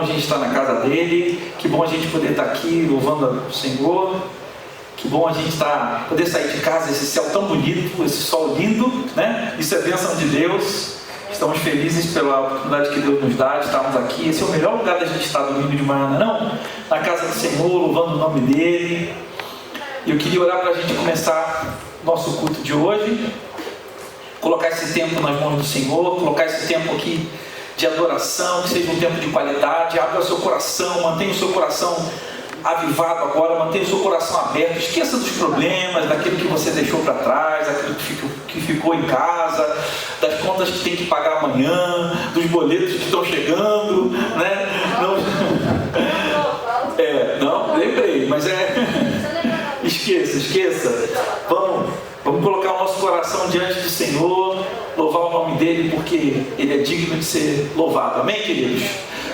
gente estar na casa dele, que bom a gente poder estar aqui louvando o Senhor, que bom a gente poder sair de casa, esse céu tão bonito, esse sol lindo, né? Isso é bênção de Deus. Estamos felizes pela oportunidade que Deus nos dá de estarmos aqui. Esse é o melhor lugar da gente estar domingo de manhã, não? Na casa do Senhor, louvando o nome dele. E eu queria orar para a gente começar nosso culto de hoje, colocar esse tempo nas mãos do Senhor, colocar esse tempo aqui de adoração, que seja um tempo de qualidade. Abra o seu coração, mantenha o seu coração avivado agora, mantenha o seu coração aberto, esqueça dos problemas, daquilo que você deixou para trás, daquilo que ficou em casa, das contas que tem que pagar amanhã, dos boletos que estão chegando, né? Não, lembrei, mas esqueça, vamos colocar o nosso coração diante do Senhor, louvar o nome dele, porque ele é digno de ser louvado, amém, queridos?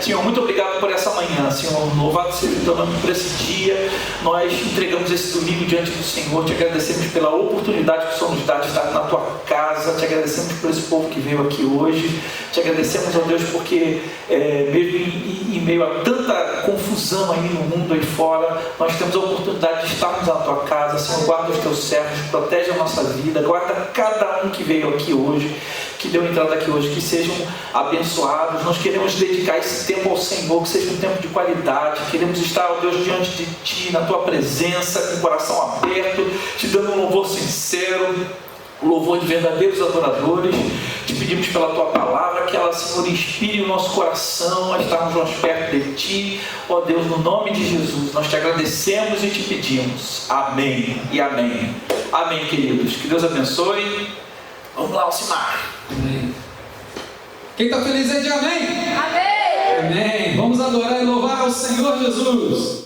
Senhor, muito obrigado por essa manhã, Senhor, louvado seja o teu nome por esse dia. Nós entregamos esse domingo diante do Senhor, te agradecemos pela oportunidade que o Senhor nos dá de estar na tua casa, te agradecemos por esse povo que veio aqui hoje, te agradecemos, ó Deus, porque mesmo em meio a tanta confusão aí no mundo aí fora, nós temos a oportunidade de estarmos na tua casa. Senhor, guarda os teus servos, protege a nossa vida, guarda cada um que veio aqui hoje, que deu entrada aqui hoje, que sejam abençoados. Nós queremos dedicar esse tempo ao Senhor, que seja um tempo de qualidade. Queremos estar, ó Deus, diante de Ti, na Tua presença, com o coração aberto, Te dando um louvor sincero, louvor de verdadeiros adoradores. Te pedimos pela Tua palavra, que ela, Senhor, inspire o nosso coração a estarmos mais perto de Ti. Ó Deus, no nome de Jesus, nós Te agradecemos e Te pedimos. Amém e amém. Amém, queridos. Que Deus abençoe. Vamos lá, Alcimar. Amém. Quem está feliz aí de amém? Amém! Amém. Vamos adorar e louvar ao Senhor Jesus.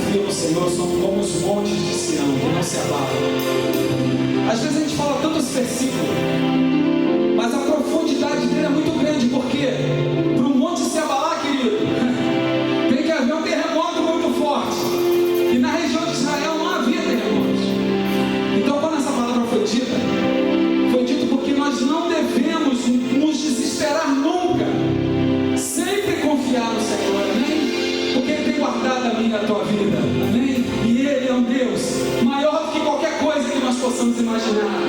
confiam no Senhor são como os montes de Sião, que não se abalam. Às vezes a gente fala tanto esse versículo, mas a profundidade dele é muito grande, porque para um monte se abalar, querido, tem que haver um terremoto muito forte. E na região de Israel não havia terremotos. Então, quando essa palavra foi dito porque nós não devemos nos desesperar nunca. Sempre confiar no Senhor, amém? Porque Ele tem guardado a minha e a tua vida, amém? E Ele é um Deus maior do que qualquer coisa que nós possamos imaginar.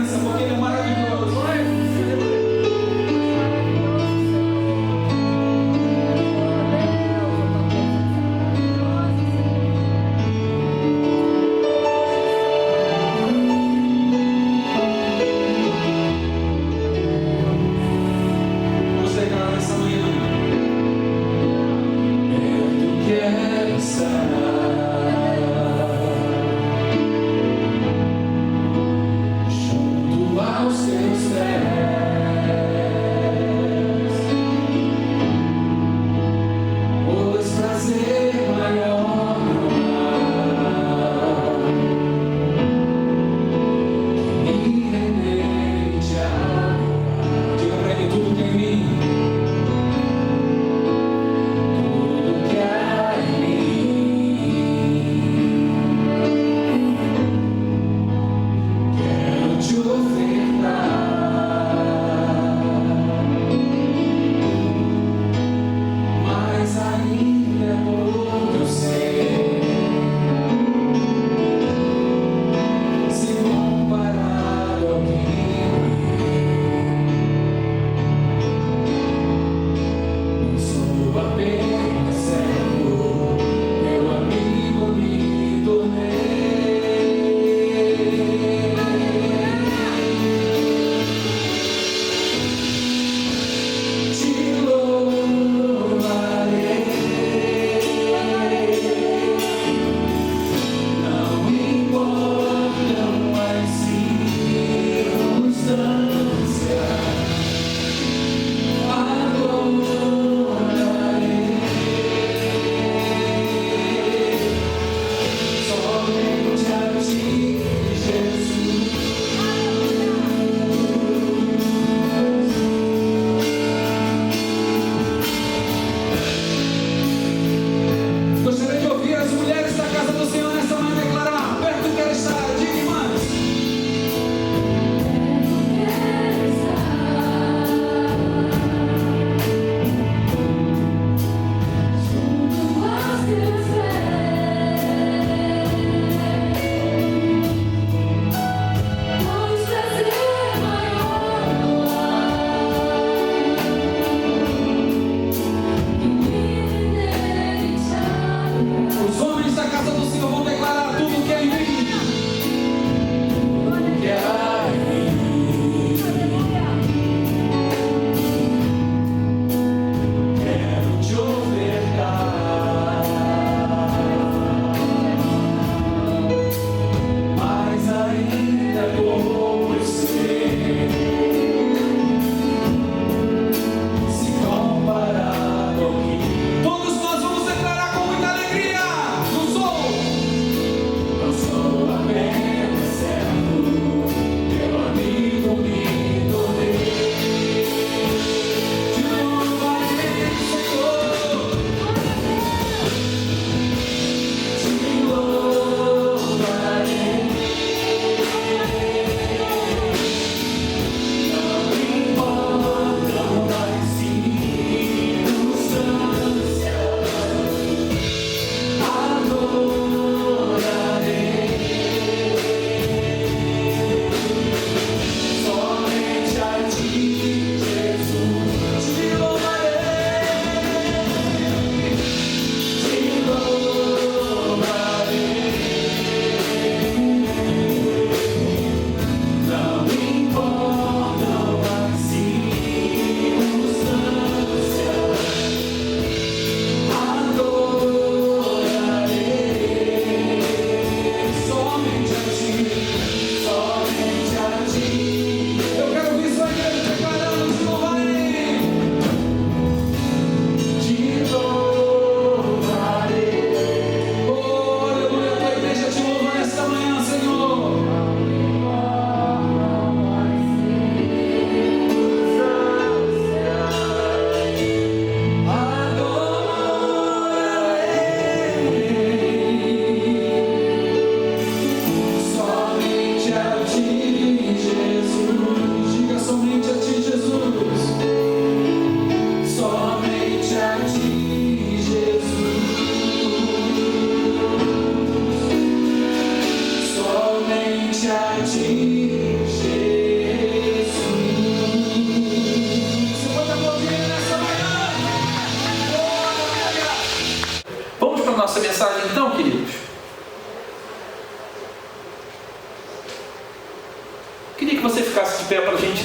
presença, porque Ele é maravilhoso. Vamos declarar nessa manhã. Perto quero estar. Junto a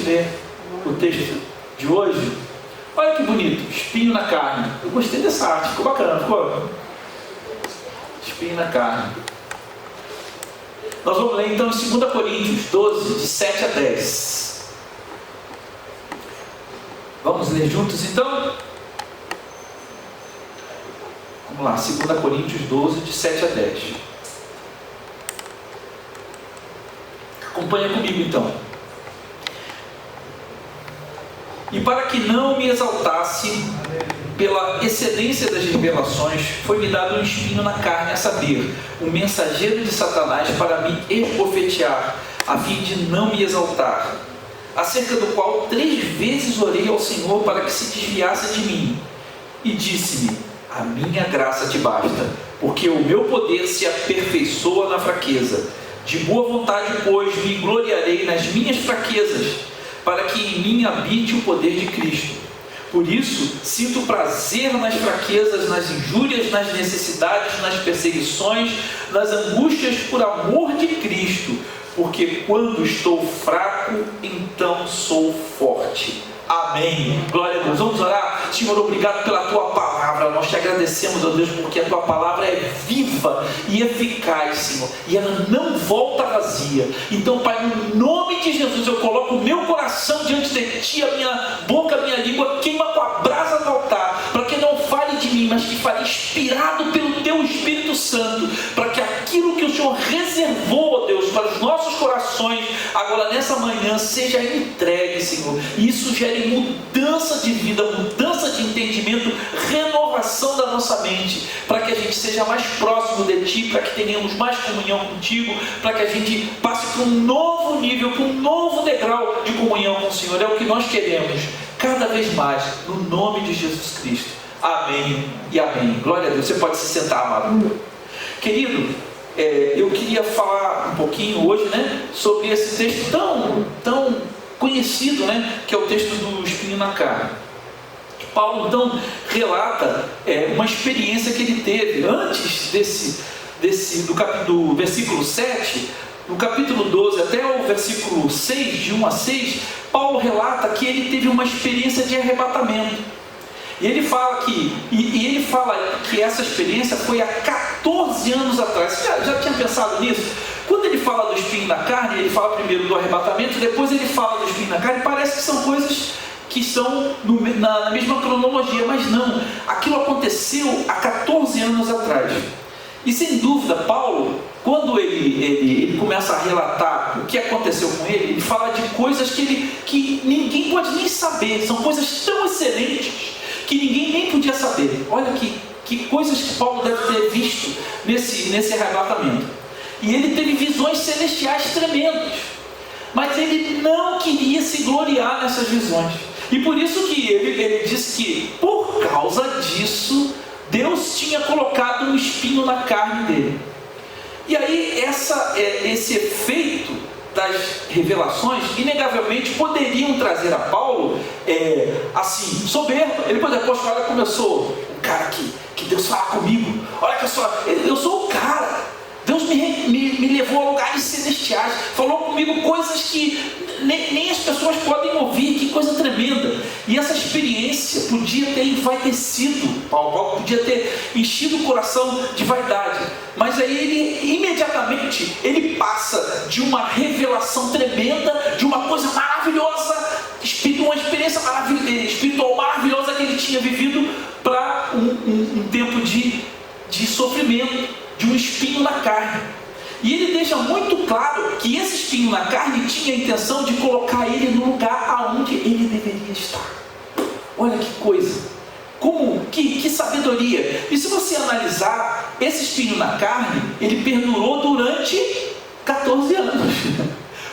ler o texto de hoje. Olha que bonito, espinho na carne. Eu gostei dessa arte, ficou bacana, ficou? Espinho na carne. Nós vamos ler então em 2 Coríntios 12, de 7 a 10. Vamos ler juntos então? Vamos lá, 2 Coríntios 12, de 7 a 10. Acompanha comigo então. E para que não me exaltasse pela excelência das revelações, foi-me dado um espinho na carne, a saber, um mensageiro de Satanás para me esbofetear, a fim de não me exaltar, acerca do qual 3 vezes orei ao Senhor para que se desviasse de mim, e disse-me: a minha graça te basta, porque o meu poder se aperfeiçoa na fraqueza. De boa vontade, pois, me gloriarei nas minhas fraquezas, para que em mim habite o poder de Cristo. Por isso, sinto prazer nas fraquezas, nas injúrias, nas necessidades, nas perseguições, nas angústias por amor de Cristo, porque quando estou fraco, então sou forte. Amém. Glória a Deus. Vamos orar. Senhor, obrigado pela Tua palavra. Nós te agradecemos, ó Deus, porque a Tua palavra é viva e eficaz, Senhor, e ela não volta vazia. Então, Pai, no nome de Jesus, eu coloco o meu coração diante de Ti, a minha boca, a minha língua queima com a brasa do altar, para que não fale de mim, mas que fale inspirado pelo Teu Espírito Santo, para que aquilo que o Senhor reservou, ó Deus, para os nossos corações, agora nessa manhã, seja entregue, Senhor, e isso gere mudança de vida, mudança de entendimento, renovação da nossa mente, para que a gente seja mais próximo de Ti, para que tenhamos mais comunhão contigo, para que a gente passe para um novo nível, para um novo degrau de comunhão com o Senhor. É o que nós queremos, cada vez mais, no nome de Jesus Cristo. Amém e amém. Glória a Deus. Você pode se sentar, amado. Querido, eu queria falar um pouquinho hoje, sobre esse texto tão conhecido, que é o texto do espinho na carne. Paulo então relata uma experiência que ele teve antes do versículo 7, no capítulo 12 até o versículo 6, de 1 a 6, Paulo relata que ele teve uma experiência de arrebatamento. E ele fala que essa experiência foi há 14 anos atrás. Você já tinha pensado nisso? Quando ele fala do espinho na carne, ele fala primeiro do arrebatamento, depois ele fala do espinho na carne. Parece que são coisas que estão na mesma cronologia, mas não. Aquilo aconteceu há 14 anos atrás. E sem dúvida, Paulo, quando ele começa a relatar o que aconteceu com ele, ele fala de coisas que ninguém pode nem saber. São coisas tão excelentes que ninguém nem podia saber. Olha que coisas que Paulo deve ter visto nesse arrebatamento. E ele teve visões celestiais tremendas, mas ele não queria se gloriar nessas visões. E por isso que ele disse que, por causa disso, Deus tinha colocado um espinho na carne dele. E aí esse efeito das revelações, inegavelmente, poderiam trazer a Paulo, soberba. Ele poderia, poxa, olha como eu sou um cara que Deus fala comigo. Olha que eu sou o cara. Deus me levou a lugares celestiais, falou comigo coisas que nem as pessoas podem ouvir. Que coisa tremenda. E essa experiência podia ter envaidecido Paulo podia ter enchido o coração de vaidade, mas aí ele imediatamente passa de uma revelação tremenda, de uma coisa maravilhosa, uma experiência espiritual maravilhosa que ele tinha vivido, para um tempo de sofrimento, de um espinho na carne. E ele deixa muito claro que esse espinho na carne tinha a intenção de colocar ele no lugar aonde ele deveria estar. Olha que coisa, que sabedoria. E se você analisar, esse espinho na carne, ele perdurou durante 14 anos,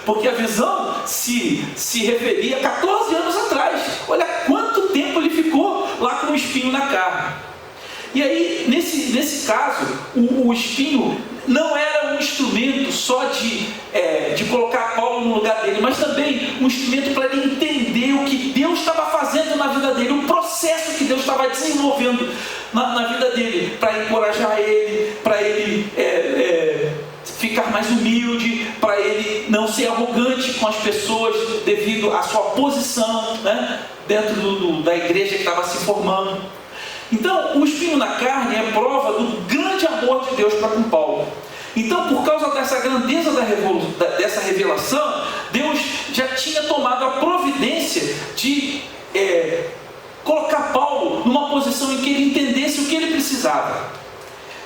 porque a visão se referia a 14 anos atrás. Olha quanto tempo ele ficou lá com o espinho na carne. E aí, nesse caso, o espinho não era um instrumento só de colocar Paulo no lugar dele, mas também um instrumento para ele entender o que Deus estava fazendo na vida dele, o processo que Deus estava desenvolvendo na vida dele, para encorajar ele, para ele ficar mais humilde, para ele não ser arrogante com as pessoas devido à sua posição, né, dentro da igreja que estava se formando. Então, o espinho na carne é prova do grande amor de Deus para com Paulo. Então, por causa dessa grandeza dessa revelação, Deus já tinha tomado a providência de colocar Paulo numa posição em que ele entendesse o que ele precisava.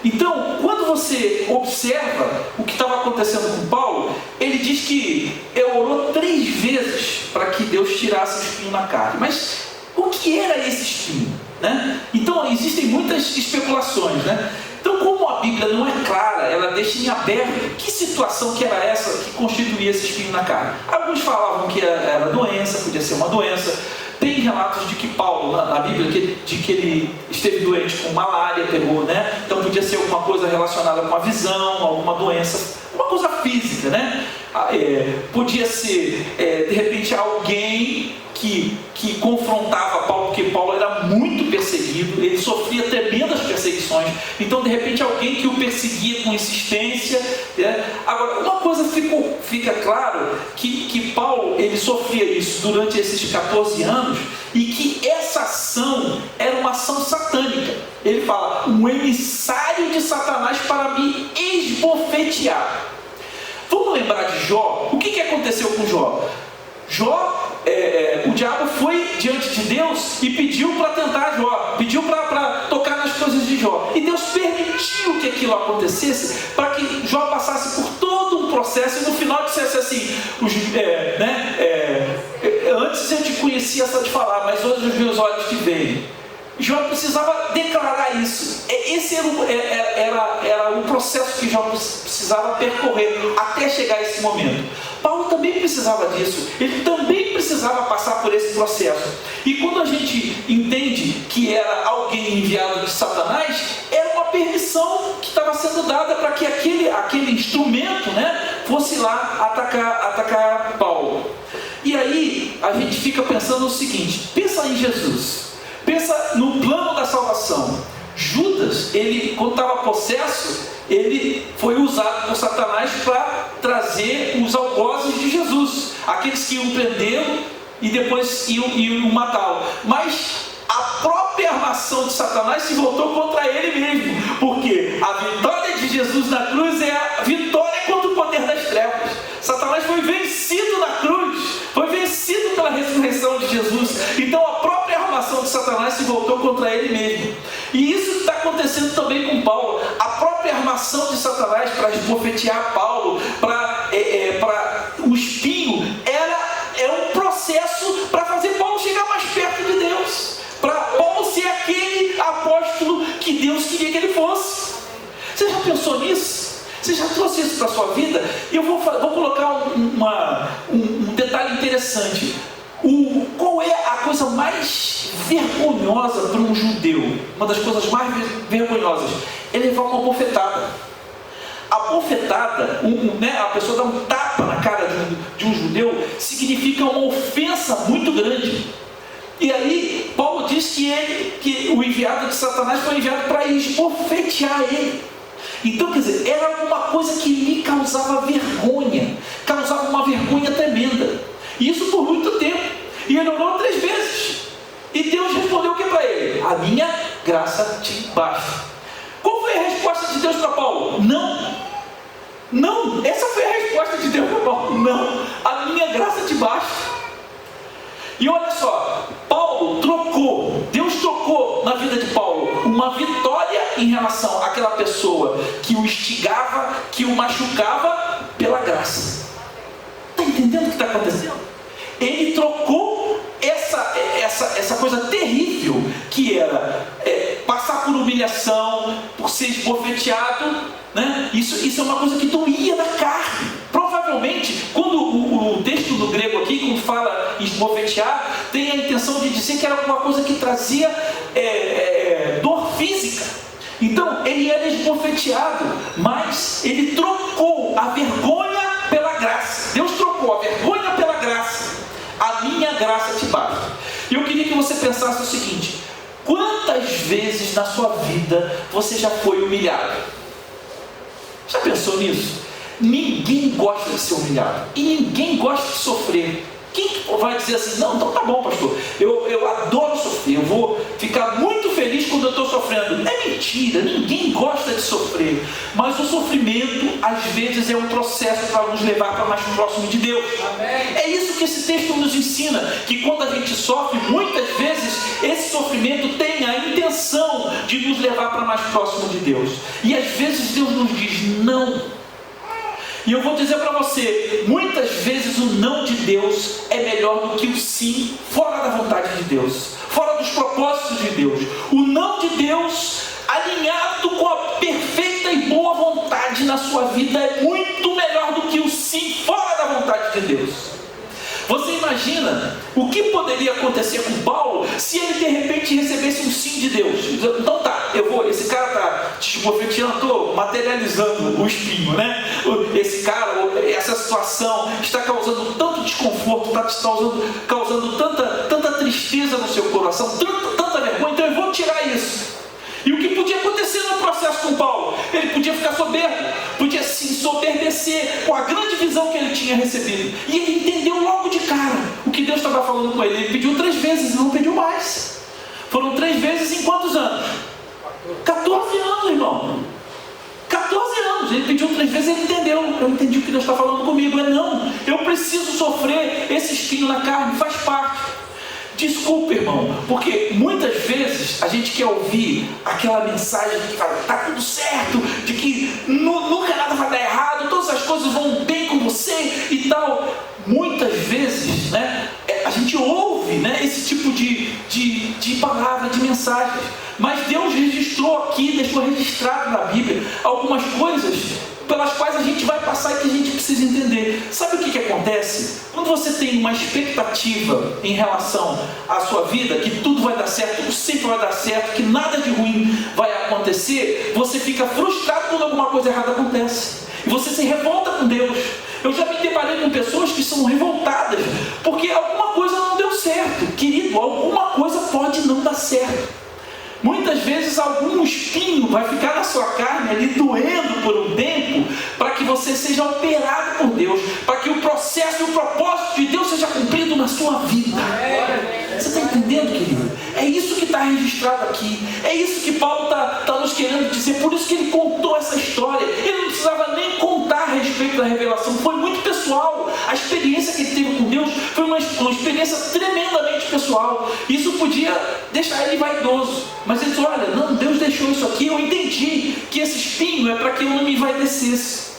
Então, quando você observa o que estava acontecendo com Paulo, ele diz que ele orou 3 vezes para que Deus tirasse o espinho na carne. Mas o que era esse espinho, né? Então, existem muitas especulações, né? Então, como a Bíblia não é clara, ela deixa em aberto que situação que era essa que constituía esse espinho na carne. Alguns falavam que era doença, podia ser uma doença. Tem relatos de que Paulo, na Bíblia, de que ele esteve doente com malária, pegou, né? Então podia ser alguma coisa relacionada com a visão, alguma doença, uma coisa física, né? Podia ser, de repente, alguém que confrontava Paulo, porque Paulo era muito perseguido, ele sofria tremendas perseguições. Então, de repente, alguém que o perseguia com insistência, né? Agora, uma coisa fica claro, que Paulo, ele sofria isso durante esses 14 anos, e que essa ação era uma ação satânica. Ele fala, um emissário de Satanás para me esbofetear. Vamos lembrar de Jó? O que aconteceu com Jó? Jó, o diabo foi diante de Deus e pediu para tentar Jó, pediu para tocar nas coisas de Jó, e Deus permitiu que aquilo acontecesse para que Jó passasse por todo um processo e no final dissesse assim, antes eu te conhecia só de falar, mas hoje os meus olhos te veem. Jó precisava declarar isso. Esse era o processo que Jó precisava percorrer até chegar a esse momento. Paulo também precisava disso. Ele também precisava passar por esse processo. E quando a gente entende que era alguém enviado de Satanás, era uma permissão que estava sendo dada para que aquele instrumento, né, fosse lá atacar Paulo. E aí a gente fica pensando o seguinte: pensa em Jesus. Pensa no plano da salvação. Judas, ele, quando estava possesso, ele foi usado por Satanás para trazer os algozes de Jesus, aqueles que iam prendê-lo e depois iam matá-lo. Mas a própria armação de Satanás se voltou contra ele mesmo, porque a vitória de Jesus na cruz é a vitória contra o poder das trevas. Satanás foi vencido na cruz, foi vencido pela ressurreição de Jesus. Então a própria armação de Satanás se voltou contra ele mesmo. E isso está acontecendo também com Paulo. A própria armação de Satanás para esbofetear Paulo, para o espinho, era um processo para fazer Paulo chegar mais perto de Deus, para Paulo ser aquele apóstolo que Deus queria que ele fosse. Você já pensou nisso? Você já trouxe isso para a sua vida? E eu vou colocar um detalhe interessante. Qual é a coisa mais vergonhosa para um judeu? Uma das coisas mais vergonhosas é levar uma bofetada. A bofetada, a pessoa dá um tapa na cara de um judeu, significa uma ofensa muito grande. E aí Paulo diz que o enviado de Satanás foi enviado para esbofetear ele. Então, quer dizer, era alguma coisa que lhe causava vergonha, causava uma vergonha tremenda. E isso por muito tempo. E ele orou 3 vezes. E Deus respondeu o que para ele? A minha graça te basta. Qual foi a resposta de Deus para Paulo? Não. Não. Essa foi a resposta de Deus para Paulo. Não. A minha graça te basta. E olha só, Deus trocou na vida de Paulo uma vitória em relação àquela pessoa que o instigava, que o machucava, pela graça. Está entendendo o que está acontecendo? Ele trocou essa coisa terrível que era passar por humilhação, por ser esbofeteado, né? Isso é uma coisa que doía na carne. Provavelmente, quando o texto do grego aqui, quando fala esbofetear, tem a intenção de dizer que era alguma coisa que trazia dor física. Então, ele era esbofeteado, mas ele trocou a vergonha pela graça. Deus trocou a vergonha pela graça. A minha graça te basta. E eu queria que você pensasse o seguinte: quantas vezes na sua vida você já foi humilhado? Já pensou nisso? Ninguém gosta de ser humilhado. E ninguém gosta de sofrer. Quem vai dizer assim, não, então tá bom, pastor, eu adoro sofrer, eu vou ficar muito feliz quando eu estou sofrendo. É mentira, ninguém gosta de sofrer. Mas o sofrimento, às vezes, é um processo para nos levar para mais próximo de Deus. Amém. É isso que esse texto nos ensina, que quando a gente sofre, muitas vezes, esse sofrimento tem a intenção de nos levar para mais próximo de Deus. E às vezes Deus nos diz não. E eu vou dizer para você, muitas vezes o não de Deus é melhor do que o sim fora da vontade de Deus, fora dos propósitos de Deus. O não de Deus, alinhado com a perfeita e boa vontade na sua vida, é muito melhor do que o sim fora da vontade de Deus. Você imagina o que poderia acontecer com Paulo se ele de repente recebesse um sim de Deus? Então tá, eu vou, esse cara está te esbofeteando, estou materializando o espinho, né? Esse cara, essa situação está causando tanto desconforto, está causando tanta tristeza no seu coração, tanta vergonha, então eu vou tirar isso. E o que podia acontecer no processo com Paulo? Ele podia ficar soberbo, podia se ensoberbecer com a grande visão que ele tinha recebido. E ele entendeu logo de cara o que Deus estava falando com ele. Ele pediu 3 vezes e não pediu mais. Foram 3 vezes em quantos anos? 14 anos, irmão. 14 anos. Ele pediu 3 vezes e ele entendeu. Eu entendi o que Deus está falando comigo. Não, eu preciso sofrer esse espinho na carne, faz parte. Desculpa, irmão, porque muitas vezes a gente quer ouvir aquela mensagem de que vai estar tudo certo, de que nunca nada vai dar errado, todas as coisas vão bem com você e tal. Muitas vezes, né, a gente ouve, né, esse tipo de palavra, de mensagem, mas Deus registrou aqui, deixou registrado na Bíblia algumas coisas pelas quais a gente vai passar e que a gente precisa entender. Sabe o que acontece? Quando você tem uma expectativa em relação à sua vida, que tudo vai dar certo, tudo sempre vai dar certo, que nada de ruim vai acontecer, você fica frustrado quando alguma coisa errada acontece. E você se revolta com Deus. Eu já me deparei com pessoas que são revoltadas porque alguma coisa não deu certo. Querido, alguma coisa pode não dar certo. Muitas vezes algum espinho vai ficar na sua carne ali doendo por um tempo, para que você seja operado por Deus, para que o processo e o propósito de Deus seja cumprido na sua vida. Você está entendendo, querido? É isso que está registrado aqui. É isso que Paulo está nos querendo dizer. Por isso que ele contou essa história. Ele não precisava nem contar a respeito da revelação. Foi muito pessoal. A experiência que ele teve com Deus foi uma experiência tremendamente pessoal. Isso podia deixar ele vaidoso. Mas ele disse, olha, não, Deus deixou isso aqui. Eu entendi que esse espinho é para que eu não me envaidecesse.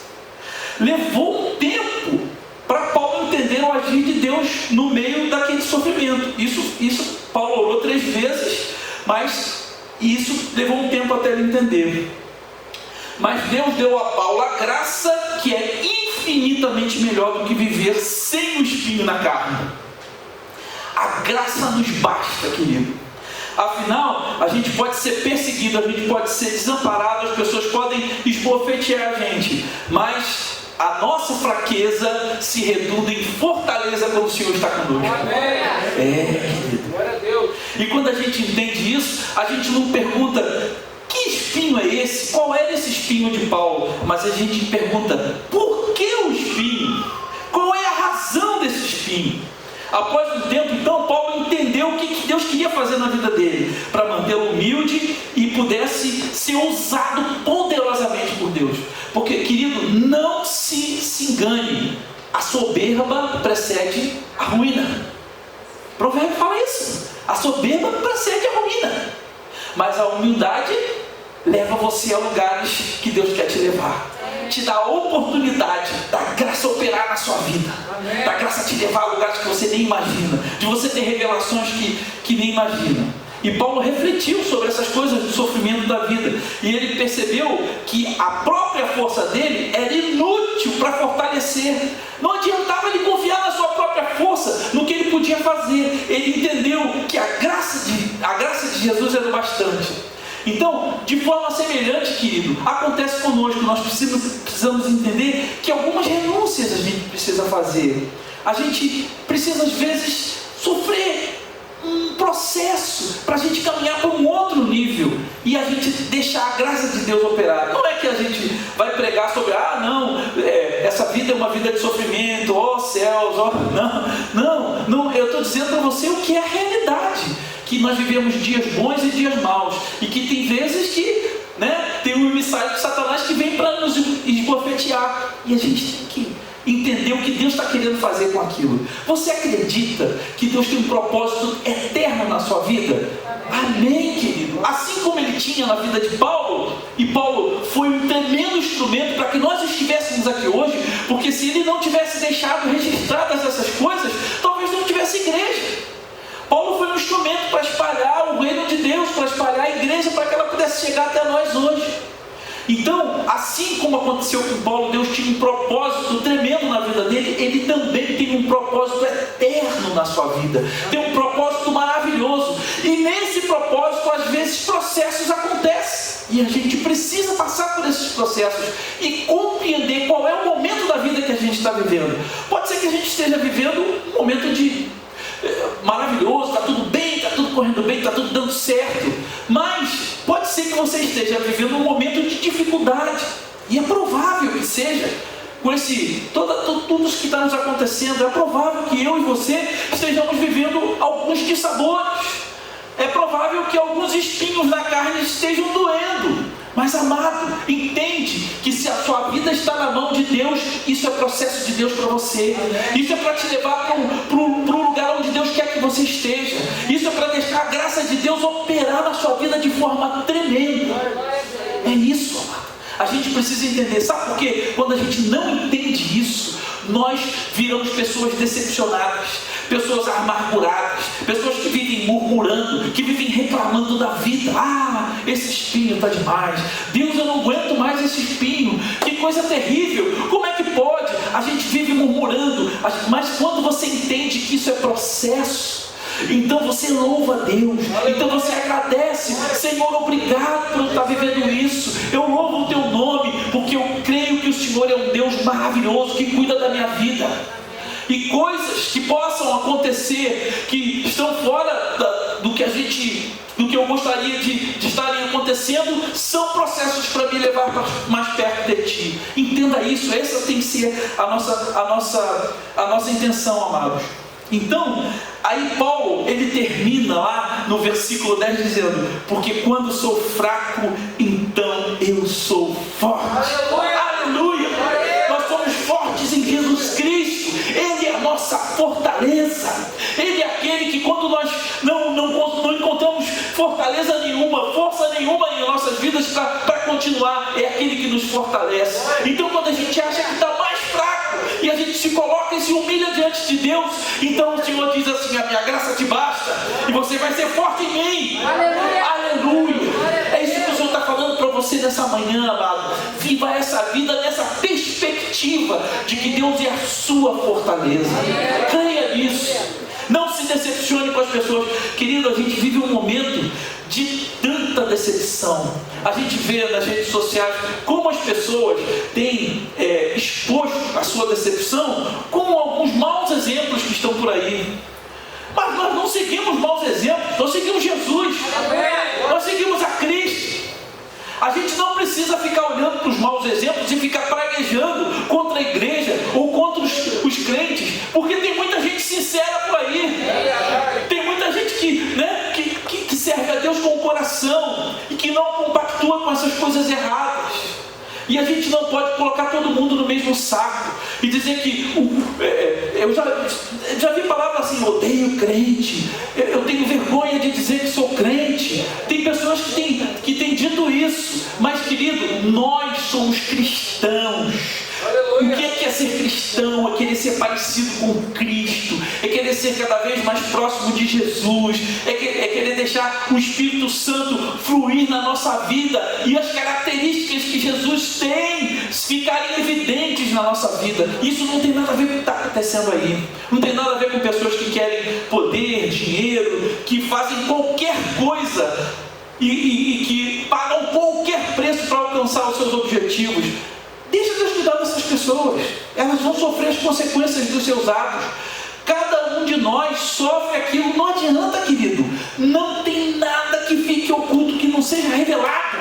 Levou um tempo para Paulo entender o agir de Deus no meio daquele sofrimento. Isso Paulo orou 3 vezes, mas isso levou um tempo até ele entender. Mas Deus deu a Paulo a graça que é infinitamente melhor do que viver sem o espinho na carne. A graça nos basta, querido. Afinal, a gente pode ser perseguido, a gente pode ser desamparado, as pessoas podem esbofetear a gente, mas a nossa fraqueza se reduz em fortaleza quando o Senhor está conosco. Querido. Glória a Deus. E quando a gente entende isso, a gente não pergunta que espinho é esse, qual é esse espinho de Paulo, mas a gente pergunta por que o espinho, qual é a razão desse espinho. Após um tempo, então, Paulo entendeu o que Deus queria fazer na vida dele, para mantê-lo humilde e pudesse ser usado poderosamente por Deus. Porque, querido, não se engane, a soberba precede a ruína. O provérbio fala isso, a soberba precede a ruína, mas a humildade leva você a lugares que Deus quer te levar. Te dá a oportunidade da graça operar na sua vida. Amém. Da graça te levar a lugares que você nem imagina, de você ter revelações que nem imagina. E Paulo refletiu sobre essas coisas do sofrimento da vida, e ele percebeu que a própria força dele era inútil para fortalecer. Não adiantava ele confiar na sua própria força, no que ele podia fazer. Ele entendeu que a graça de Jesus era o bastante. Então, de forma semelhante, querido, acontece conosco. Nós precisamos entender que algumas renúncias a gente precisa fazer. A gente precisa, às vezes, sofrer um processo para a gente caminhar para um outro nível e a gente deixar a graça de Deus operar. Não é que a gente vai pregar sobre, vida é uma vida de sofrimento, ó céus, ó... Não, eu estou dizendo para você o que é a realidade, que nós vivemos dias bons e dias maus, e que tem vezes que, tem um emissário de Satanás que vem para nos esbofetear, e a gente tem que entender o que Deus está querendo fazer com aquilo. Você acredita que Deus tem um propósito eterno na sua vida? Amém, querido? Assim como Ele tinha na vida de Paulo, e Paulo foi um tremendo instrumento para que nós estivéssemos aqui hoje, porque se ele não tivesse deixado registradas essas coisas, talvez não tivesse igreja. Paulo foi um instrumento para espalhar o reino de Deus, para espalhar a igreja, para que ela pudesse chegar até nós hoje. Então, assim como aconteceu com Paulo, Deus tinha um propósito tremendo na vida dele, Ele também tem um propósito eterno na sua vida, tem um propósito maravilhoso, e nesse propósito, às vezes, processos acontecem, e a gente precisa passar por esses processos, e compreender qual é o momento da vida que a gente está vivendo. Pode ser que a gente esteja vivendo um momento maravilhoso, está tudo bem, está tudo correndo bem, está tudo dando certo, mas pode ser que você esteja vivendo um momento de dificuldade, e é provável que seja, com tudo isso que está nos acontecendo, é provável que eu e você estejamos vivendo alguns dissabores, é provável que alguns espinhos na carne estejam doendo, mas amado, entende que se a sua vida está na mão de Deus, isso é processo de Deus para você, isso é para te levar para um lugar onde Deus quer que você esteja, isso é para deixar a graça de Deus operar na sua vida de forma tremenda. É isso, amado. A gente precisa entender, sabe por quê? Quando a gente não entende isso, nós viramos pessoas decepcionadas, pessoas amarguradas, pessoas que vivem murmurando, que vivem reclamando da vida. Esse espinho está demais, Deus, eu não aguento mais esse espinho, que coisa terrível, como é que pode? A gente vive murmurando, mas quando você entende que isso é processo, então você louva a Deus, então você agradece, Senhor, obrigado por eu estar vivendo isso, eu louvo o teu nome, porque eu creio que o Senhor é um Deus maravilhoso, que cuida da minha vida, e coisas que possam acontecer, que estão fora do que eu gostaria de estarem acontecendo, são processos para me levar mais perto de Ti. Entenda isso, essa tem que ser a nossa intenção, amados. Então, aí Paulo, ele termina lá no versículo 10 dizendo: porque quando sou fraco, então eu sou forte. Aleluia! Nós somos fortes em Jesus Cristo, Ele é a nossa fortaleza, Ele é aquele que quando nós não encontramos fortaleza nenhuma, força nenhuma em nossas vidas para continuar, é aquele que nos fortalece. Então quando a gente acha que está mais fraco, e a gente se coloca e se humilha diante de Deus, então o Senhor diz assim: a minha graça te basta, e você vai ser forte em mim. Aleluia! Aleluia. É isso que o Senhor está falando para você nessa manhã, amado. Viva essa vida nessa perspectiva de que Deus é a sua fortaleza. Creia nisso. Não se decepcione com as pessoas. Querido, a gente vive um momento de tanta decepção. A gente vê nas redes sociais como as pessoas têm exposto a sua decepção com alguns maus exemplos que estão por aí. Mas nós não seguimos maus exemplos, nós seguimos Jesus, nós seguimos a Cristo. A gente não precisa ficar olhando para os maus exemplos e ficar praguejando contra a igreja ou contra os crentes, porque tem muita gente sincera por aí, tem muita gente que serve a Deus com o coração e que não compactua com essas coisas erradas. E a gente não pode colocar todo mundo no mesmo saco e dizer que eu já vi palavras assim: odeio crente, eu tenho vergonha de dizer que sou crente. Tem pessoas que têm dito isso, mas querido, nós somos cristãos. O que é ser cristão? É querer ser parecido com Cristo, é querer ser cada vez mais próximo de Jesus, é querer deixar o Espírito Santo fluir na nossa vida e as características que Jesus tem ficarem evidentes na nossa vida. Isso não tem nada a ver com o que está acontecendo aí, não tem nada a ver com pessoas que querem poder, dinheiro, que fazem qualquer coisa e que pagam qualquer preço para alcançar os seus objetivos. Deixa Deus cuidar dessas pessoas, elas vão sofrer as consequências dos seus atos. Cada um de nós sofre aquilo, não adianta, querido. Não tem nada que fique oculto que não seja revelado.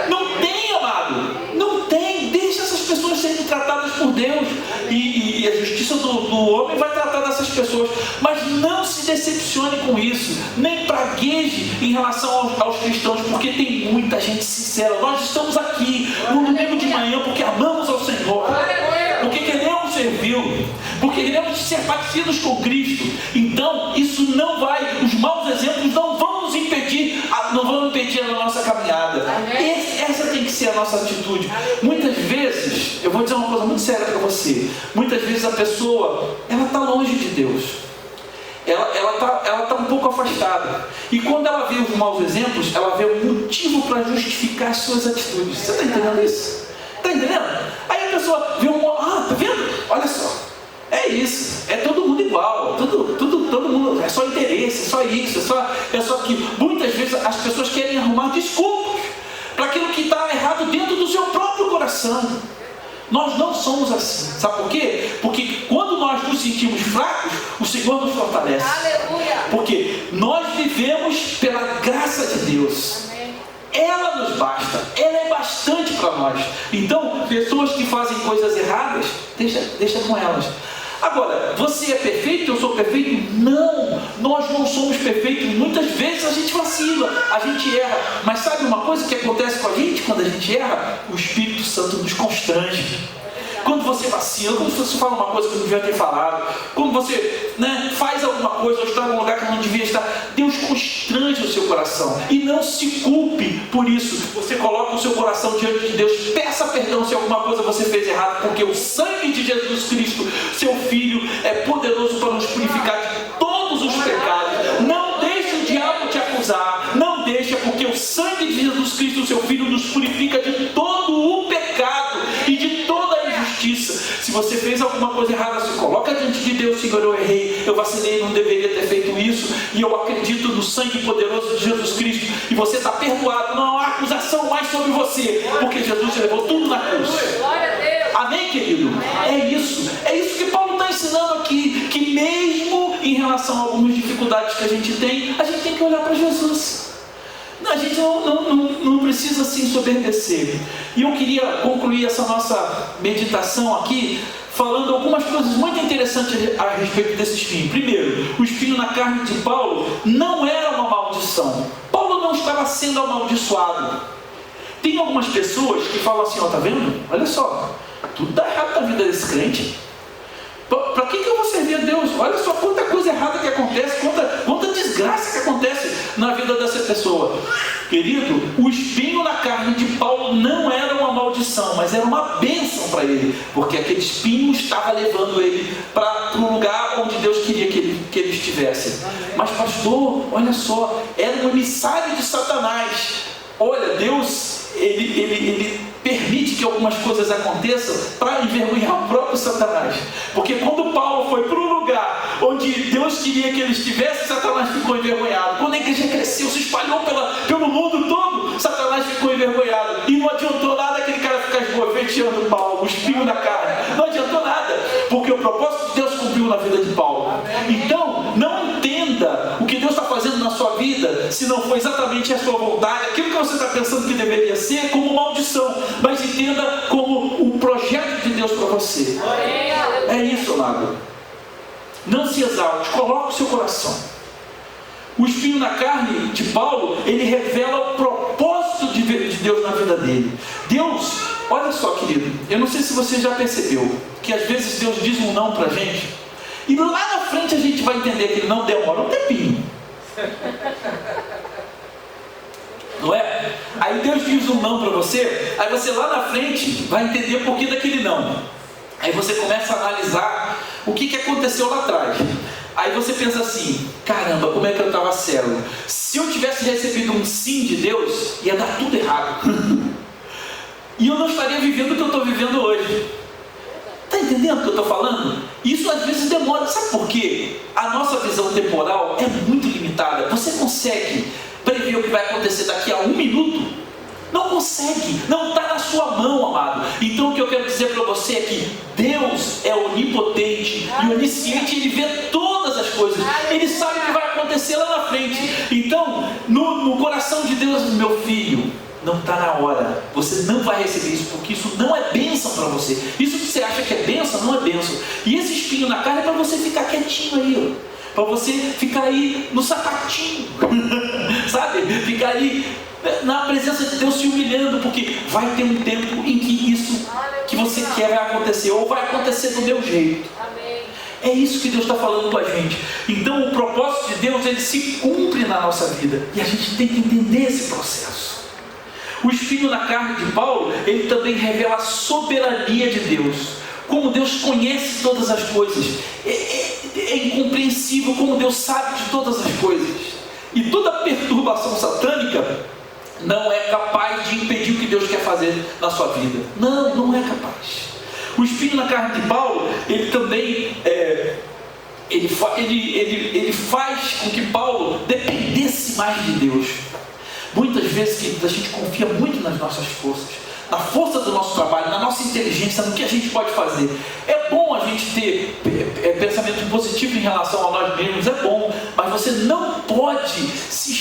Não tem, amado, não tem. Deixa essas pessoas serem tratadas por Deus. E a justiça do homem vai tratar dessas pessoas. Mas não se decepcione com isso. Nem pragueje em relação aos cristãos, porque tem muita gente sincera. Nós estamos aqui no domingo de manhã porque amamos ao Senhor, porque queremos servi-lo, porque queremos ser parecidos com Cristo. Então isso não vai, os maus exemplos não vão nos impedir, não vão impedir a nossa caminhada. Essa tem que ser a nossa atitude. Muitas vezes, eu vou dizer uma coisa muito séria para você, muitas vezes a pessoa, ela está longe de Deus, ela está um pouco afastada, e quando ela vê os maus exemplos, ela vê um motivo para justificar as suas atitudes. Você está entendendo isso? Está entendendo? Aí a pessoa vê tá vendo? Olha só, é isso, é todo mundo igual, todo mundo, é só interesse, é só isso, é só aquilo. Muitas vezes as pessoas querem arrumar desculpas para aquilo que está errado dentro do seu próprio coração. Nós não somos assim. Sabe por quê? Porque quando nós nos sentimos fracos, o Senhor nos fortalece. Aleluia. Porque nós vivemos pela graça de Deus. Ela nos basta, ela é bastante para nós. Então, pessoas que fazem coisas erradas, deixa com elas. Agora, você é perfeito, eu sou perfeito? Não, nós não somos perfeitos. Muitas vezes a gente vacila, a gente erra. Mas sabe uma coisa que acontece com a gente quando a gente erra? O Espírito Santo nos constrange. Quando você vacila, quando você fala uma coisa que não devia ter falado, quando você faz alguma coisa ou está em um lugar que não devia estar, Deus constrange o seu coração. E não se culpe por isso. Você coloca o seu coração diante de Deus, peça perdão se alguma coisa você fez errado, porque o sangue de Jesus Cristo, seu Filho, é poderoso para nos purificar de todos os pecados. Não deixe o diabo te acusar, não deixa, porque o sangue de Jesus Cristo, seu Filho, nos purifica de todo o pecado e de toda a injustiça. Se você fez alguma coisa errada, se coloca diante de Deus: Senhor, eu errei, eu vacilei, não deveria ter feito isso, e eu acredito no sangue poderoso de Jesus Cristo, e você está perdoado. Não há acusação mais sobre você, porque Jesus levou tudo na cruz. Amém, querido? É isso que Paulo está ensinando aqui, que mesmo em relação a algumas dificuldades que a gente tem que olhar para Jesus. A gente não precisa se ensoberbecer. E eu queria concluir essa nossa meditação aqui falando algumas coisas muito interessantes a respeito desse espinho. Primeiro, o espinho na carne de Paulo não era uma maldição. Paulo não estava sendo amaldiçoado. Tem algumas pessoas que falam assim: tá vendo? Olha só, tudo dá errado na vida desse crente. Para que eu vou servir a Deus? Olha só quanta coisa errada que acontece, quanta desgraça que acontece na vida dessa pessoa. Querido, o espinho na carne de Paulo não era uma maldição, mas era uma bênção para ele, porque aquele espinho estava levando ele para o lugar onde Deus queria que ele estivesse. Mas pastor, olha só, era um emissário de Satanás. Olha, Deus, ele permite que algumas coisas aconteçam para envergonhar o próprio Satanás. Porque quando Paulo foi para um lugar onde Deus queria que ele estivesse, Satanás ficou envergonhado. Quando a igreja cresceu, se espalhou pelo mundo todo, Satanás ficou envergonhado. E não adiantou nada aquele cara ficar esbofeteando Paulo, o espinho na carne. Não adiantou nada, porque o propósito de Deus cumpriu na vida de Paulo. Então, não entenda o que Deus está fazendo na sua vida, se não for exatamente a sua vontade, aquilo que você está pensando que deveria ser, como maldição, mas entenda como um projeto de Deus para você. É isso, amado. Não se exalte, coloque o seu coração. O espinho na carne de Paulo, ele revela o propósito de Deus na vida dele. Deus, olha só, querido, eu não sei se você já percebeu que às vezes Deus diz um não para a gente, e lá na frente a gente vai entender que ele não demora um tempinho. Não é? Aí Deus diz um não para você, aí você lá na frente vai entender por que daquele não. Aí você começa a analisar o que aconteceu lá atrás. Aí você pensa assim: caramba, como é que eu estava cego? Se eu tivesse recebido um sim de Deus, ia dar tudo errado. E eu não estaria vivendo o que eu estou vivendo hoje. Está entendendo o que eu estou falando? Isso às vezes demora. Sabe por quê? A nossa visão temporal é muito limitada. Você consegue prever o que vai acontecer daqui a 1 minuto? Não consegue, não está na sua mão, amado. Então o que eu quero dizer para você é que Deus é onipotente e onisciente. Ele vê todas as coisas, Ele sabe o que vai acontecer lá na frente. Então, no coração de Deus, meu filho, não está na hora. Você não vai receber isso, porque isso não é bênção para você. Isso que você acha que é bênção, não é bênção. E esse espinho na carne é para você ficar quietinho aí, para você ficar aí no sapatinho, sabe? Ficar aí na presença de Deus se humilhando, porque vai ter um tempo em que isso que você quer vai acontecer, ou vai acontecer do meu jeito. É isso que Deus está falando com a gente. Então o propósito de Deus, ele se cumpre na nossa vida, e a gente tem que entender esse processo. O espinho na carne de Paulo, ele também revela a soberania de Deus, como Deus conhece todas as coisas. É incompreensível como Deus sabe de todas as coisas, e toda perturbação satânica não é capaz de impedir o que Deus quer fazer na sua vida. Não é capaz. O espinho na carne de Paulo, ele também ele faz com que Paulo dependesse mais de Deus. Muitas vezes a gente confia muito nas nossas forças, na força do nosso trabalho, na nossa inteligência, no que a gente pode fazer. É bom a gente ter pensamento positivo em relação a nós mesmos, é bom, mas você não pode se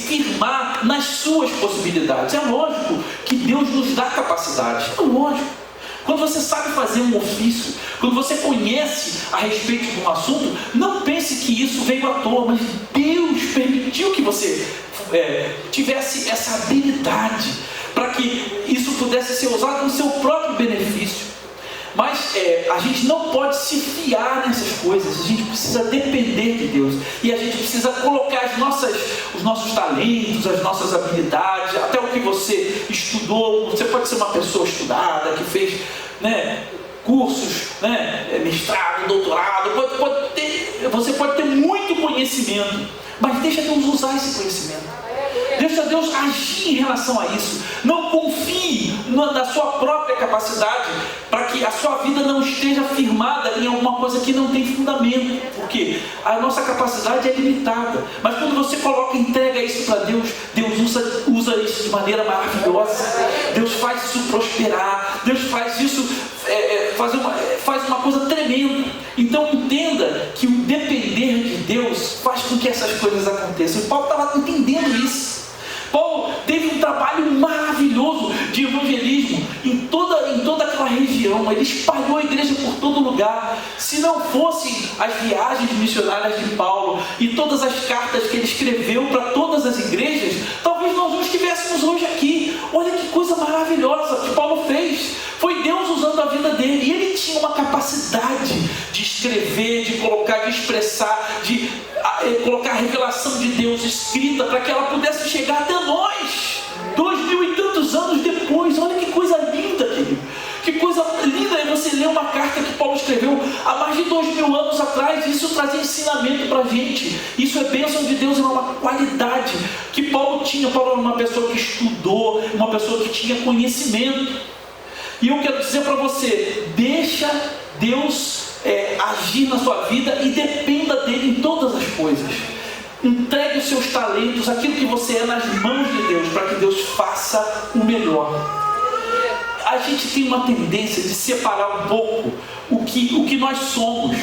firmar nas suas possibilidades. É lógico que Deus nos dá capacidade, é lógico. Quando você sabe fazer um ofício, quando você conhece a respeito de um assunto, não pense que isso veio à toa, mas Deus permitiu que você tivesse essa habilidade, para que isso pudesse ser usado no seu próprio benefício. Mas a gente não pode se fiar nessas coisas, a gente precisa depender de Deus, e a gente precisa colocar os nossos talentos, as nossas habilidades, até o que você estudou. Você pode ser uma pessoa estudada, que fez cursos, mestrado, doutorado, você pode ter muito conhecimento, mas deixa Deus usar esse conhecimento. Deixa Deus agir em relação a isso. Não confie na sua própria capacidade, para que a sua vida não esteja firmada em alguma coisa que não tem fundamento, porque a nossa capacidade é limitada. Mas quando você entrega isso para Deus, Deus usa isso de maneira maravilhosa. Deus faz isso prosperar. Deus faz isso faz uma coisa tremenda. Então entenda que o depender de Deus faz com que essas coisas aconteçam. E Paulo estava entendendo isso. Paulo teve um trabalho maravilhoso de evangelismo em toda aquela região. Ele espalhou a igreja por todo lugar. Se não fossem as viagens missionárias de Paulo e todas as cartas que ele escreveu para todas as igrejas, talvez nós não estivéssemos hoje aqui. Olha que coisa maravilhosa que Paulo fez. Foi Deus usando a vida dele, e ele tinha uma capacidade de escrever, de colocar, de expressar, de colocar a revelação de Deus escrita, para que ela pudesse chegar até nós, 2000 e tantos anos depois. Olha que coisa linda, querido. Que coisa linda é você ler uma carta que Paulo escreveu há mais de 2000 anos atrás, e isso trazia ensinamento para a gente. Isso é bênção de Deus, é uma qualidade que Paulo tinha. Paulo era uma pessoa que estudou, uma pessoa que tinha conhecimento. E eu quero dizer para você, deixa Deus agir na sua vida e dependa dele em todas as coisas. Entregue os seus talentos, aquilo que você é, nas mãos de Deus, para que Deus faça o melhor. A gente tem uma tendência de separar um pouco o que nós somos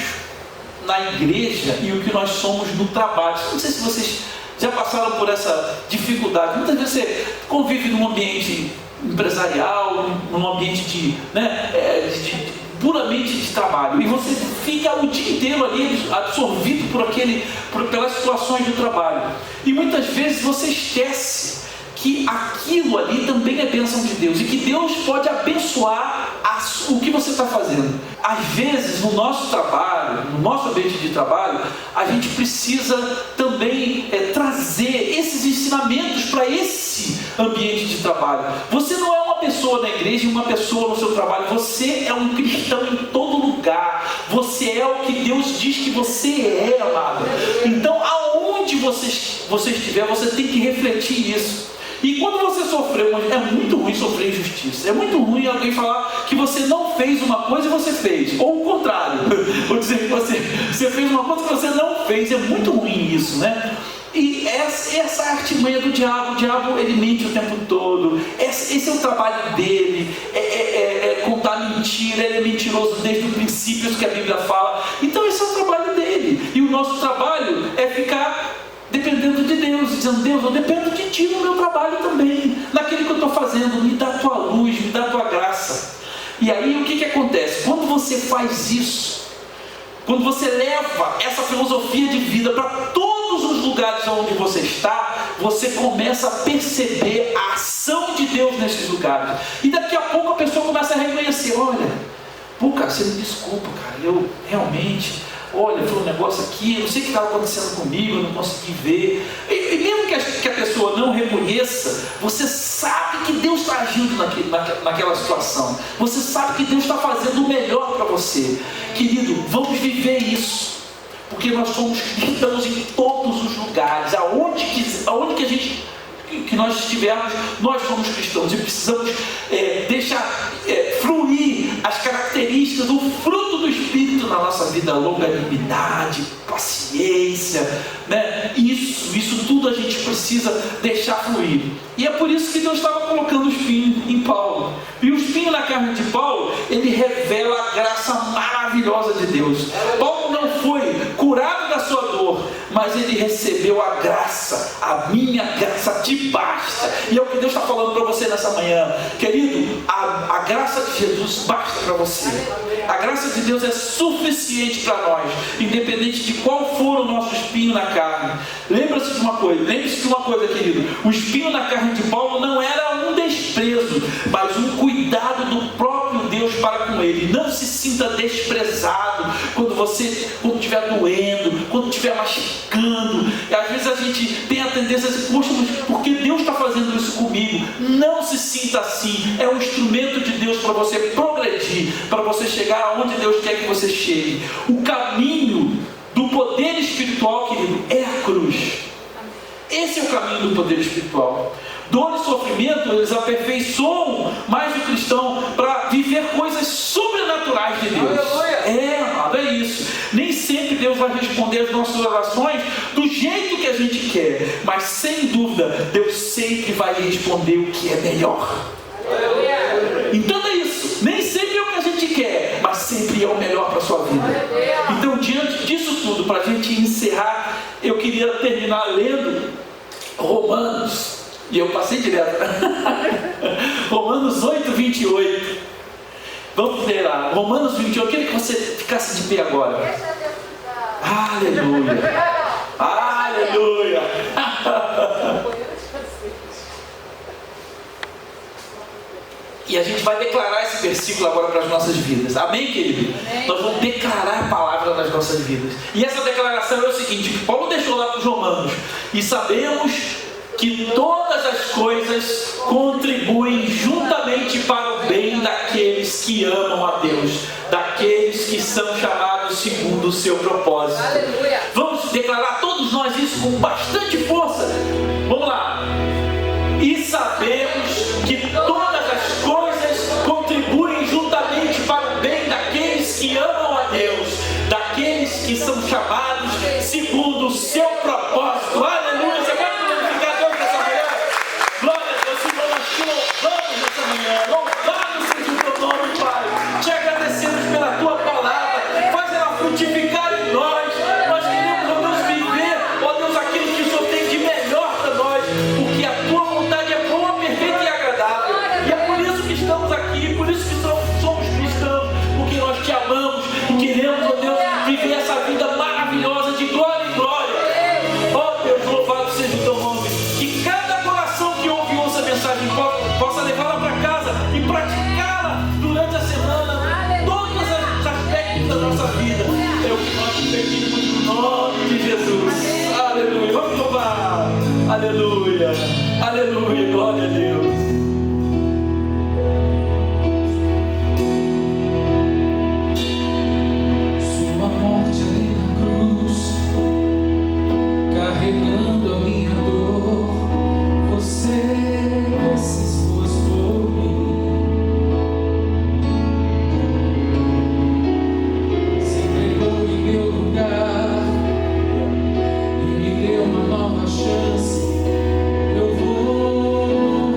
na igreja e o que nós somos no trabalho. Não sei se vocês já passaram por essa dificuldade. Muitas vezes você convive num ambiente empresarial, num ambiente puramente de trabalho, e você fica o dia inteiro ali absorvido pelas situações do trabalho, e muitas vezes você esquece que aquilo ali também é bênção de Deus, e que Deus pode abençoar o que você está fazendo. Às vezes no nosso trabalho, no nosso ambiente de trabalho, a gente precisa também trazer esses ensinamentos para esse ambiente de trabalho. Você não é uma pessoa na igreja e uma pessoa no seu trabalho, você é um cristão em todo lugar. Você é o que Deus diz que você é, amado. Então aonde você estiver, você tem que refletir isso. E quando você sofreu, é muito ruim sofrer injustiça. É muito ruim alguém falar que você não fez uma coisa e você fez. Ou o contrário. Ou dizer que você fez uma coisa que você não fez. É muito ruim isso, né? E essa é a artimanha do diabo. O diabo, ele mente o tempo todo. Esse é o trabalho dele. Contar mentira. Ele é mentiroso desde o princípio, isso que a Bíblia fala. Então esse é o trabalho dele. E o nosso trabalho é ficar dependendo de Deus. e dizendo: Deus, eu dependo de Ti no meu trabalho também, naquilo que eu estou fazendo, me dá a Tua luz, me dá a Tua graça. E aí o que acontece? Quando você faz isso, quando você leva essa filosofia de vida para todos os lugares onde você está, você começa a perceber a ação de Deus nesses lugares. E daqui a pouco a pessoa começa a reconhecer: olha, pô, cara, você me desculpa, cara, eu realmente, olha, foi um negócio aqui, eu não sei o que estava acontecendo comigo, eu não consegui ver. E mesmo que a pessoa não reconheça, você sabe que Deus está agindo naquela situação. Você sabe que Deus está fazendo o melhor para você. Querido, vamos viver isso. Porque nós somos cristãos em todos os lugares. Aonde que nós estivermos, nós somos cristãos. E precisamos deixar fluir as características, o fruto do Espírito na nossa vida: longanimidade, paciência, né? Isso tudo a gente precisa deixar fluir. E é por isso que Deus estava colocando o espinho em Paulo. E o espinho na carne de Paulo, ele revela a graça maravilhosa de Deus. Paulo não foi curado da sua dor, mas ele recebeu a graça. A minha graça te basta. E é o que Deus está falando para você nessa manhã. Querido, a graça de Jesus basta para você. A graça de Deus é suficiente para nós, independente de qual for o nosso espinho na carne. Lembre-se de uma coisa, querido: o espinho na carne de Paulo não era um desprezo, mas um cuidado do próprio Deus para com ele. Não se sinta desprezado quando estiver doendo, quando estiver machucando. E às vezes a gente tem a tendência a dizer: poxa, mas por que Deus está fazendo isso comigo? Não se sinta assim. É um instrumento de Deus para você progredir, para você chegar aonde Deus quer que você chegue. O caminho do poder espiritual, querido, é a cruz. Esse é o caminho do poder espiritual. Dor e sofrimento, eles aperfeiçoam mais o cristão para viver coisas sobrenaturais de Deus. Amado, é isso. Nem sempre Deus vai responder as nossas orações do jeito que a gente quer, mas sem dúvida Deus sempre vai responder o que é melhor. Entenda isso. Nem sempre é o que a gente quer, mas sempre é o melhor para a sua vida. Então, diante disso tudo, para a gente encerrar, eu queria terminar lendo Romanos. E eu passei direto. Romanos 8, 28. Vamos ler lá. Romanos 28. Eu queria que você ficasse de pé agora. Aleluia. Aleluia. E a gente vai declarar esse versículo agora para as nossas vidas. Amém, querido? Amém. Nós vamos declarar a palavra nas nossas vidas. E essa declaração é o seguinte: Paulo deixou lá para os Romanos: e sabemos que todas as coisas contribuem juntamente para o bem daqueles que amam a Deus, daqueles que são chamados segundo o seu propósito. Aleluia. Vamos declarar todos nós isso com bastante força. Vamos lá. E sabemos que todas as coisas contribuem juntamente para o bem daqueles que amam a Deus, daqueles que são chamados segundo o seu propósito. Aleluia. Você pode glorificar Deus nessa manhã? Glória a Deus. Senhor, nós te louvamos nessa manhã. Louvado seja o teu nome, Pai. Te agradecemos pela tua palavra. Faz ela frutificar em nós. Nós queremos, ó Deus, viver, ó Deus, aquilo que o Senhor tem de melhor para nós, porque a tua vontade é boa, perfeita e agradável. E é por isso que estamos aqui, por isso que somos cristãos, porque nós te amamos e queremos, ó Deus, viver essa vida maravilhosa de glória em glória. Ó Deus, louvado seja o teu nome. Que cada coração que ouve essa mensagem possa levá-la para casa e praticá-la durante a semana, todos os aspectos da nossa vida. É o que nós te pedimos no nome de Jesus. Aleluia. Vamos louvar. Aleluia. Aleluia. Glória a Deus. Sua morte ali na cruz, carregando a minha dor, você se expôs por mim, se entregou em meu lugar e me deu uma nova chance. Eu vou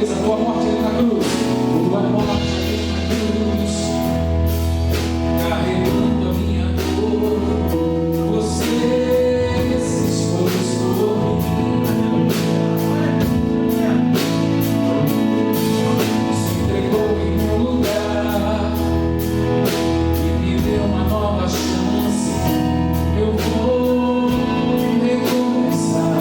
Deus, a tua morte ali na cruz. Tua morte ali na cruz, carregando a minha dor. Você se expôs por mim, se entregou em meu lugar e me deu uma nova chance. Eu vou recomeçar.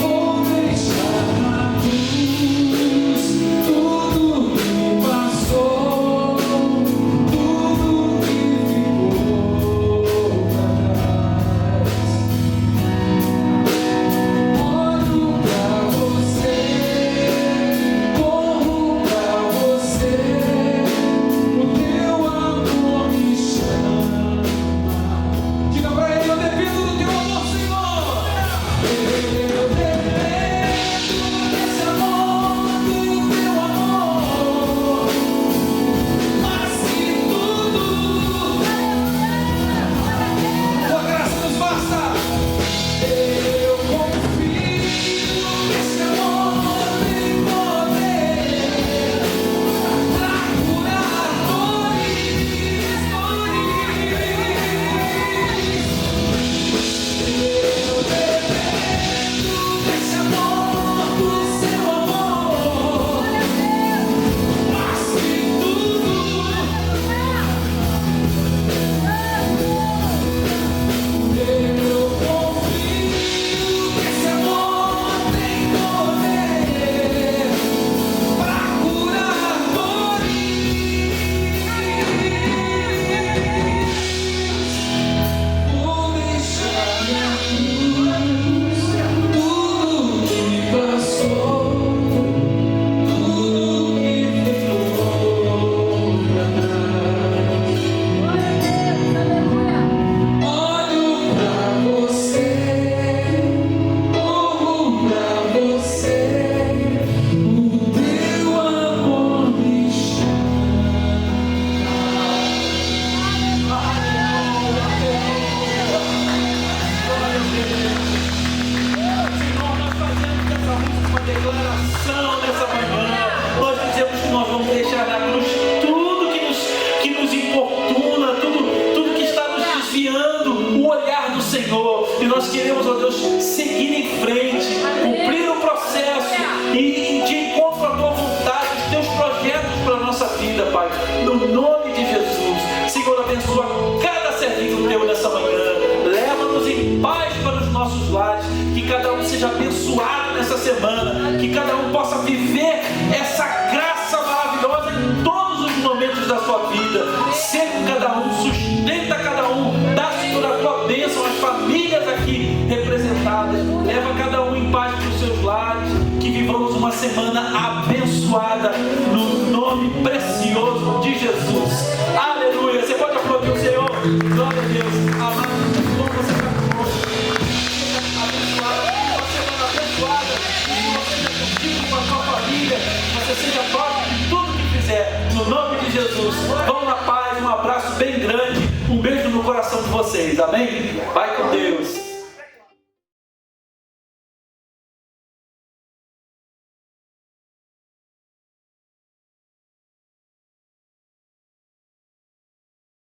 Vou deixar na cruz tudo que passou, tudo que ficou pra trás. Olho pra você, corro pra você, o teu amor me chama. Diga pra ele: eu dependo do teu amor, Senhor. Eu dependo desse amor, do teu amor, mais que tudo. Tua graça nos basta. Eu confio nesse amor tem poder pra curar dores, Eu dependo desse amor, do seu amor, mais que tudo. Eu confio nesse amor tem poder pra curar dores. Vou deixar na cruz tudo que passou, tudo que ficou pra trás. Olho pra você, corro pra você, o teu amor me chama. Senhor, nós fazemos dessa música uma declaração nessa manhã. Nós dizemos que nós vamos deixar na cruz tudo que nos importuna, tudo que está nos desviando o olhar do Senhor. E nós queremos, ó Deus, seguir em frente, cumprir o processo e de encontro à tua vontade, os teus projetos para a nossa vida, Pai. No nome de Jesus, Senhor, abençoa cada servinho teu nessa manhã. Leva-nos em paz para os nossos lares, que cada um seja abençoado nessa semana, que cada um possa viver essa graça maravilhosa em todos os momentos da sua vida. Ser com cada um, sustenta cada um, dá, Senhor, a tua bênção às famílias aqui representadas. Leva cada um em paz para os seus lares, que vivamos uma semana abençoada no nome precioso de Jesus. Aleluia. Você pode aplaudir o Senhor? Glória a Deus. Amado, bom você estar conosco. Abençoado, uma semana abençoada. Que você seja contigo com a tua família. Você seja próximo de tudo que fizer. No nome de Jesus. Vão na paz. Um abraço bem grande. Um beijo no coração de vocês. Amém? Vai com Deus.